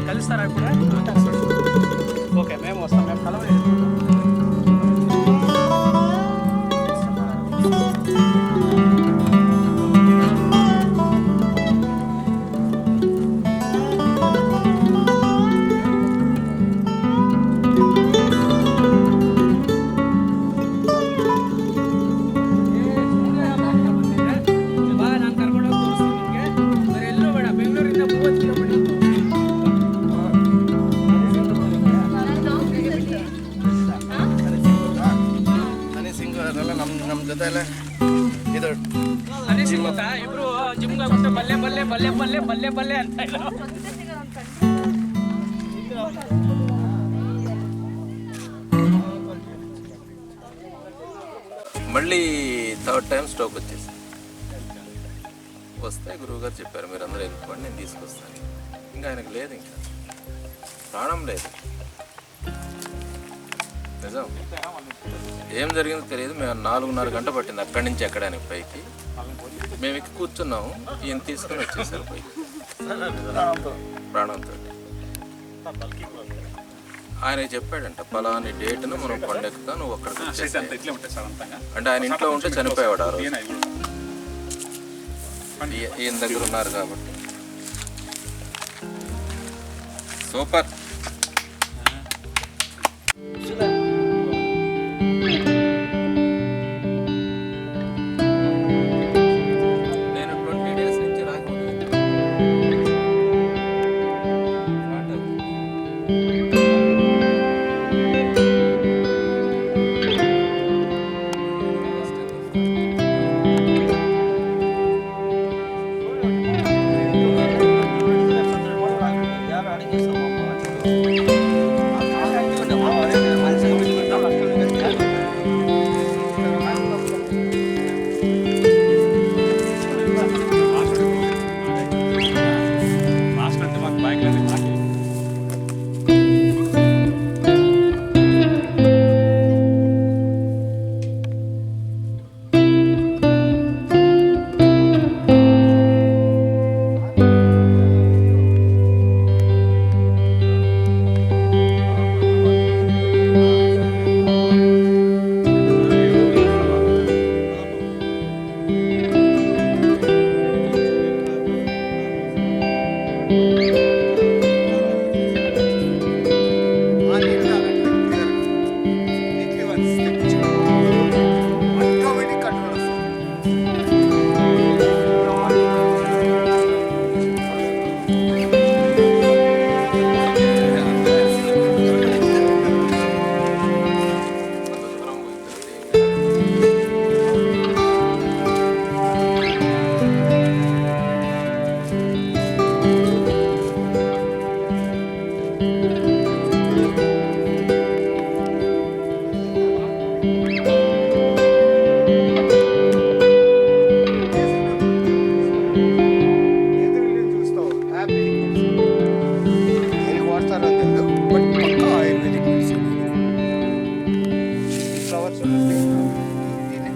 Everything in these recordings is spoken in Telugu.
కలుస్తారా ఇప్పుడు? ఓకే, మేము వస్తాం. మేము కలవలేదు. ಇಬ್ರು ಜಿಮ್ಗೆ ಮತ್ತೆ ಬಲ್ಲೆ ಬಲ್ಲೆ ಬಲ್ಲೆ ಬಲ್ಲೆ ಬಲ್ಲೆ ಬಲ್ಲೆ ಅಂತ ಇಲ್ಲ. మళ్ళీ థర్డ్ టైం స్ట్రోక్ వచ్చేసి వస్తే గురువుగారు చెప్పారు మీరు అందరూ వెళ్ళిపోండి, నేను తీసుకొస్తాను. ఇంకా ఆయనకు లేదు, ఇంకా ప్రాణం లేదు. నిజం ఏం జరిగిందో తెలియదు. మేము 4:30 గంట పట్టింది అక్కడి నుంచి ఎక్కడానికి పైకి. మేము ఎక్కి కూర్చున్నాము, ఈయన తీసుకొని వచ్చేసారు పైకి ప్రాణంతో. ఆయన చెప్పాడంట పలాని డేట్ను మనం కొండెక్కుతా, నువ్వు అక్కడికి వచ్చేసి అంటే ఆయన ఇంట్లో ఉంటే చనిపోయేవాడు ఆ రోజు. ఈయన దగ్గర ఉన్నారు కాబట్టి సూపర్.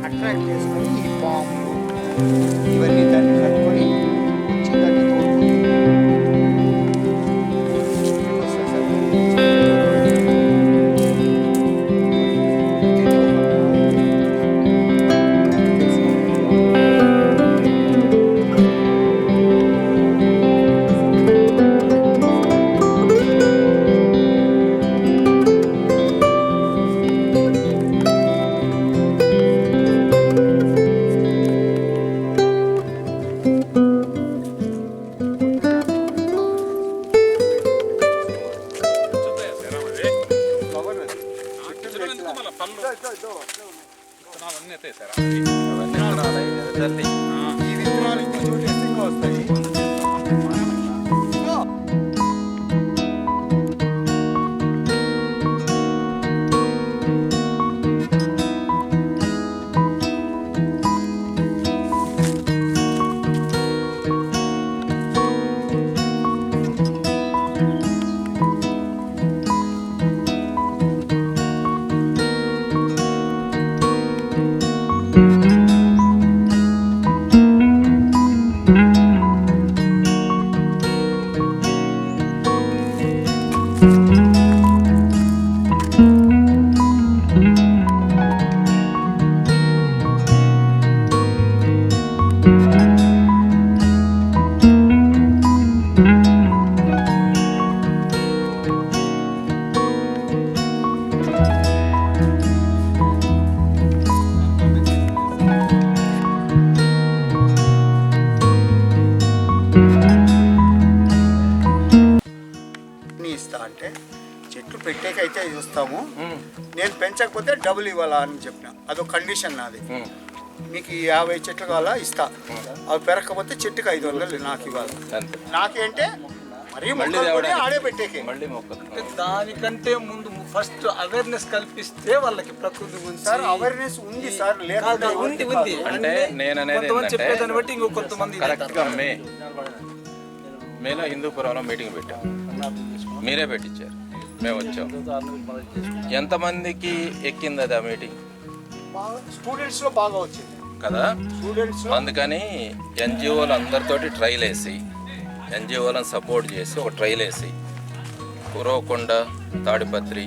అట్రాక్ట్ చేసుకొని ఈ పాములు ఇవన్నీ దాన్ని కట్టుకొని వచ్చి దాన్ని ఈ విత్తనాలు ఇంకొంచెం టెస్టింగ్ వస్తాయి. అంటే చెట్లు పెట్టేకైతే ఇస్తాము, నేను పెంచకపోతే డబ్బులు ఇవ్వాలా అని చెప్పిన. అదొక కండిషన్ నాది. మీకు 50 చెట్లు కావాలా ఇస్తా, అవి పెరగకపోతే చెట్టుకి 500 నాకు ఇవ్వాలి. నాకేంటే మరీ ఆడే పెట్టేకే. దానికంటే ముందు ఫస్ట్ అవేర్నెస్ కల్పిస్తే వాళ్ళకి ప్రకృతి గురించి సార్ అవేర్నెస్ ఉంది సార్, లేకపోతే ఉంది. అంటే నేను అనేది చెప్పేదాన్ని బట్టి ఇంకో కొంతమంది కరెక్ట్గా మేలో హిందూపురంలో మీటింగ్ పెట్టాం, మీరే పెట్టించారు, మేము వచ్చాం. ఎంతమందికి ఎక్కింది అది ఆ మీటింగ్? స్టూడెంట్స్లో బాగా వచ్చింది కదా. అందుకని ఎన్జిఓలు అందరితోటి ట్రైల్ వేసి, ఎన్జిఓలను సపోర్ట్ చేసి ఒక ట్రైల్ వేసి, కురవకొండ, తాడిపత్రి,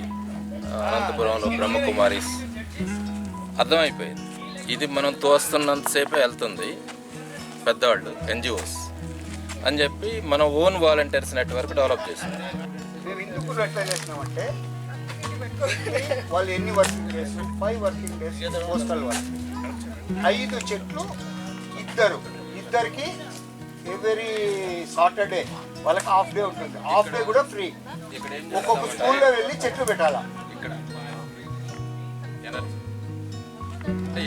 అనంతపురంలో బ్రహ్మకుమారిస్ అర్థమైపోయింది. ఇది మనం తోస్తున్నంతసేపే వెళ్తుంది పెద్దవాళ్ళు ఎన్జిఓస్ అని చెప్పి మనం ఓన్ వాలంటీర్స్ నెట్వర్క్ డెవలప్ చేసాం. మేము ఎందుకు ఎట్లా చేసినామంటే వాళ్ళు ఎన్ని working days, 5 working days postal work, 5 చెట్లు ఇద్దరికి ఎవ్రీ సాటర్డే వాళ్ళకి హాఫ్ డే ఉంటుంది. హాఫ్ డే కూడా ఫ్రీ. ఒక్కొక్క స్కూల్లో వెళ్ళి చెట్లు పెట్టాలా. ఇక్కడ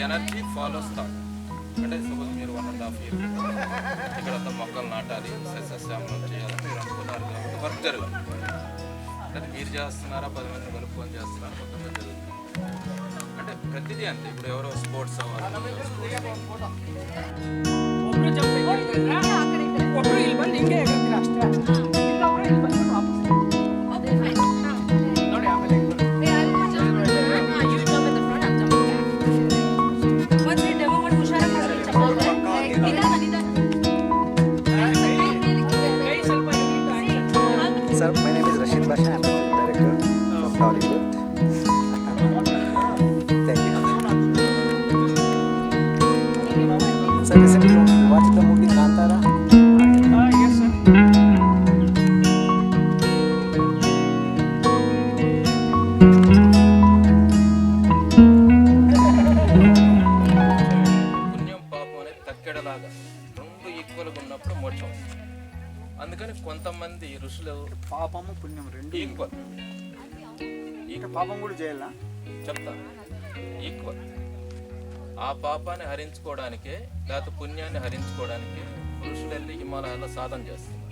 ఎనర్జీ ఫాలోస్ థాట్. అంటే సపోజ్ మీరు 1.5 years ఇక్కడంతా మొక్కలు నాటాలి, సస్యశ్యామలం చేయాలని మీరు అనుకున్నారు కాబట్టి వర్క్ జరగాలి. అంటే మీరు చేస్తున్నారా, 10 మంది కలుపుకొని చేస్తున్నారా, మొత్తం జరుగుతుంది. అంటే ప్రతిదీ అంతే. ఇప్పుడు ఎవరో స్పోర్ట్స్ అవ్వాలి, ಒಬ್ರು ಜಂಪ್ ಒಬ್ರು ಇಲ್ಲಿ ಬಂದು ಹಿಂಗೆ ಎಗರ್ತೀರ ಅಷ್ಟೇ. ಇನ್ನೊಬ್ರು ಇಲ್ಲಿ ಬಂದು ವಾಪಸ್ ನೋಡಿ. ಆಮೇಲೆ Sir, my name is Rashid Basha. I'm the director of Hollywood. Thank you. Sir, recently you watched the movie Kantara? yes sir. పుణ్యం పాపం అనేది తక్కెడలాగా రెండు ఈక్వల్గా ఉన్నప్పుడు మోక్షం. అందుకని కొంతమంది ఋషులు పాపము పుణ్యం రెండు ఈక్వల్ పాపం కూడా చేయాలా చెప్తా, ఈక్వల్. ఆ పాపాన్ని హరించుకోవడానికే లేకపోతే పుణ్యాన్ని హరించుకోవడానికి ఋషులు వెళ్ళి హిమాలయాల్లో సాధన చేస్తున్నారు.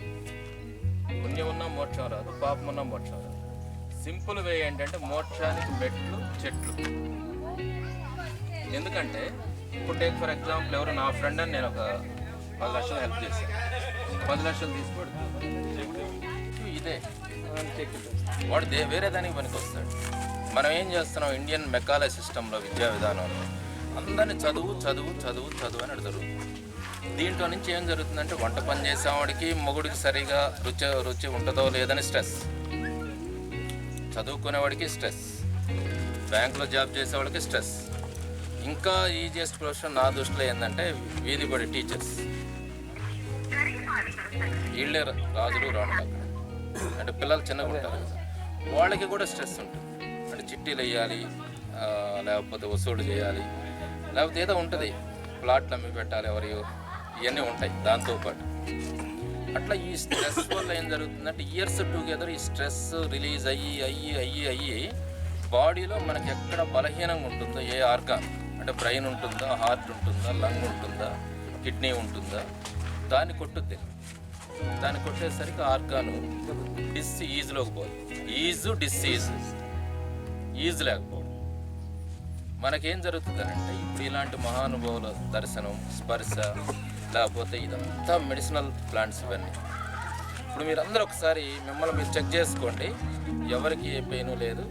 పుణ్యం ఉన్న మోక్షం రాదు, పాపం ఉన్న మోక్షం రాదు. సింపుల్ వే ఏంటంటే మోక్షానికి మెట్లు చెట్లు. ఎందుకంటే ఇప్పుడు టేక్ ఫర్ ఎగ్జాంపుల్, ఎవరు నా ఫ్రెండ్ అని నేను ఒక 10 లక్షలు హెల్ప్ చేశాను, 10 లక్షలు తీసుకోడు ఇదే వాడు వేరే దానికి పనికి వస్తాడు. మనం ఏం చేస్తున్నాం, ఇండియన్ మెకాలే సిస్టంలో విద్యా విధానంలో అందరినీ చదువు చదువు చదువు చదువు అని అడుగుతారు. దీంట్లో నుంచి ఏం జరుగుతుందంటే వంట పని చేసేవాడికి మొగుడికి సరిగా రుచి ఉంటుందో లేదని స్ట్రెస్, చదువుకునేవాడికి స్ట్రెస్, బ్యాంకులో జాబ్ చేసేవాడికి స్ట్రెస్. ఇంకా ఈజియెస్ట్ ప్రొఫెషన్ నా దృష్టిలో ఏంటంటే వీధి బడి టీచర్స్. వీళ్ళే రాజులు రాణులు అక్కడ. అంటే పిల్లలు చిన్నగా ఉంటారు కదా, వాళ్ళకి కూడా స్ట్రెస్ ఉంటుంది. అంటే చిట్టీలు వేయాలి, లేకపోతే వసూలు చేయాలి, లేకపోతే ఏదో ఉంటుంది, ప్లాట్లు అమ్మి పెట్టాలి ఎవరి, ఇవన్నీ ఉంటాయి దాంతోపాటు. అట్లా ఈ స్ట్రెస్ వల్ల ఏం జరుగుతుందంటే ఇయర్స్ టుగెదర్ ఈ స్ట్రెస్ రిలీజ్ అయ్యి అయ్యి అయ్యి అయ్యి బాడీలో మనకి ఎక్కడ బలహీనంగా ఉంటుందో, ఏ ఆర్గాన్ అంటే బ్రెయిన్ ఉంటుందా, హార్ట్ ఉంటుందా, లంగ్ ఉంటుందా, కిడ్నీ ఉంటుందా, దాన్ని కొట్టుద్ది. దాన్ని కొట్టేసరికి ఆర్గాను డిస్ఈజ్లోకి పోతుంది. ఈజ్ లేకపోవడం. మనకేం జరుగుతుందనంటే ఇప్పుడు ఇలాంటి మహానుభావుల దర్శనం, స్పర్శ, లేకపోతే ఇదంతా మెడిసినల్ ప్లాంట్స్ ఇవన్నీ. ఇప్పుడు మీరు అందరూ ఒకసారి మిమ్మల్ని మీరు చెక్ చేసుకోండి, ఎవరికి ఏ పెయిన్ లేదు,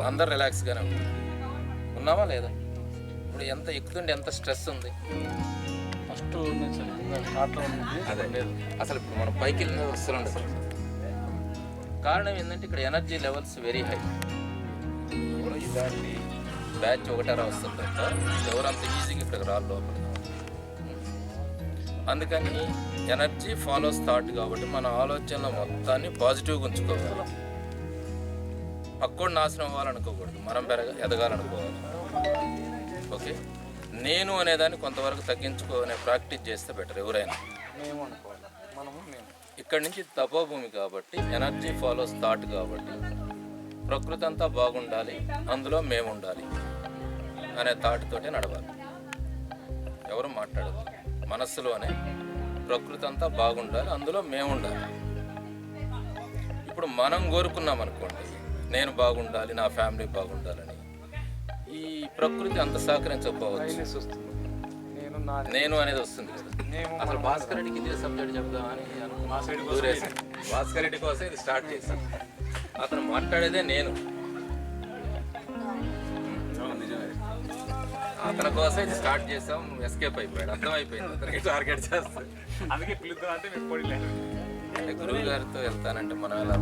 అందరు రిలాక్స్గానే ఉన్నామా లేదా? ఇప్పుడు ఎంత ఎక్కుతుండే, ఎంత స్ట్రెస్ ఉంది. అదే లేదు అసలు. ఇప్పుడు మనం పైకి వెళ్ళిన వస్తుండే అసలు. కారణం ఏంటంటే ఇక్కడ ఎనర్జీ లెవెల్స్ వెరీ హై. ఇప్పుడు ఇలాంటి బ్యాచ్ ఒకటారా వస్తుంది తప్ప ఎవరంత ఈజీగా ఇక్కడికి రాళ్ళు లోపల. అందుకని ఎనర్జీ ఫాలోస్ థాట్ కాబట్టి మన ఆలోచనల మొత్తాన్ని పాజిటివ్గా ఉంచుకోవాలి. పక్కోడు నాశనం అవ్వాలనుకోకూడదు, మనం ఎదగాలనుకోవాలి. ఓకే, నేను అనేదాన్ని కొంతవరకు తగ్గించుకునే ప్రాక్టీస్ చేస్తే బెటర్. ఎవరైనా ఇక్కడి నుంచి తపోభూమి కాబట్టి ఎనర్జీ ఫాలోస్ థాట్ కాబట్టి ప్రకృతి అంతా బాగుండాలి, అందులో మేము ఉండాలి అనే థాట్ తోటే నడవాలి. ఎవరు మాట్లాడదు, మనస్సులోనే ప్రకృతి అంతా బాగుండాలి, అందులో మేము ఉండాలి. ఇప్పుడు మనం కోరుకున్నాం అనుకోండి, నేను బాగుండాలి, నా ఫ్యామిలీ బాగుండాలని, ఈ ప్రకృతి అంత సహకరించకపోవచ్చు. నేను అనేది వస్తుంది కదా. అసలు భాస్కర్ రెడ్డికి ఇదే సబ్జెక్ట్ చెప్దామని అనుకున్నాను. భాస్కర్ రెడ్డి కోసం ఇది స్టార్ట్ చేశాను. అతను మాట్లాడేదే నేను, అతని కోసం ఇది స్టార్ట్ చేసాం. ఎస్కేప్ అయిపోయాడు, అర్థమైపోయింది అతనికి టార్గెట్ చేస్తాం. అందుకే పిలుద్దాం అంటే మీరు పొడిలేదు. గురువు గారితో వెళ్తానంటే మనం ఎలా